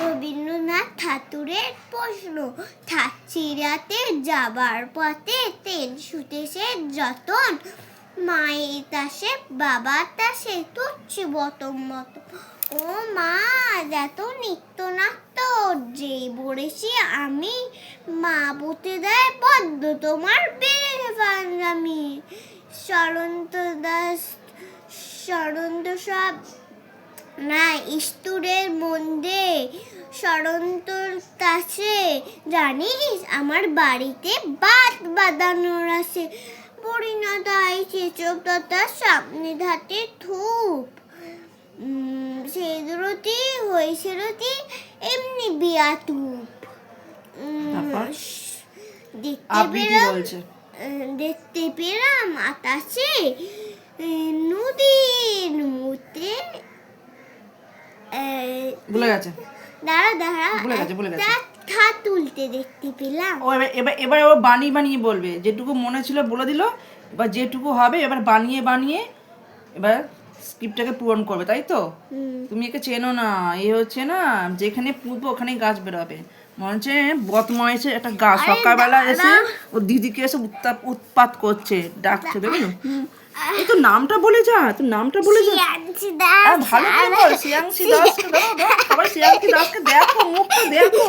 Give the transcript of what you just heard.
রবীন্দ্রনাথ ঠাকুরের প্রশ্ন। চিড়িয়াতে যাবার পথে ট্রেন ছুটেছে যতন, মায়ের তাসে বাবার তাসে তুচ্ছি বতম মতন। ও মা এত নিত্য নাট্য যেই বলেছি আমি, মা বলতে দেয় বদ্ধ তোমার বেড়ে পাঞ্জামি। সরন্ত সব না ইস্তুরের মধ্যে সরন্তর কাছে, জানিস আমার বাড়িতে বাদ বাঁধানোর আছে। পরিণত হয়েছে চোপতার সামনে ধাতে ধূপ, সেদরতি হয়েছে রতি এমনি বিয়াতুপ। দেখতে পেলাম আকাশে নদীর মধ্যে ভুলে গেছে, খাত তুলতে দেখতে পেলাম। এবার বানিয়ে বানিয়ে বলবে, যেটুকু মনে ছিল বলে দিল, এবার যেটুকু হবে এবার বানিয়ে বানিয়ে এবার স্ক্রিপ্টটাকে পূরণ করবে, তাই তো? তুমি একে চেনো না, এ হচ্ছে না যেখানে পুঁতবো ওখানেই গাছ বেরোবে। মনে হচ্ছে বদমাইশের একটা গাছ, সকালবেলা এসে ও দিদিকে এসে উৎপাত করছে, ডাকছে, দেখো। এই তো নামটা বলে যা, তোর নামটা বলে যা। ভালো করে বল, শ্রেয়াংশী দাস। সবাই শ্রেয়াংশী দাসকে দেখো, মুখটা দেখো।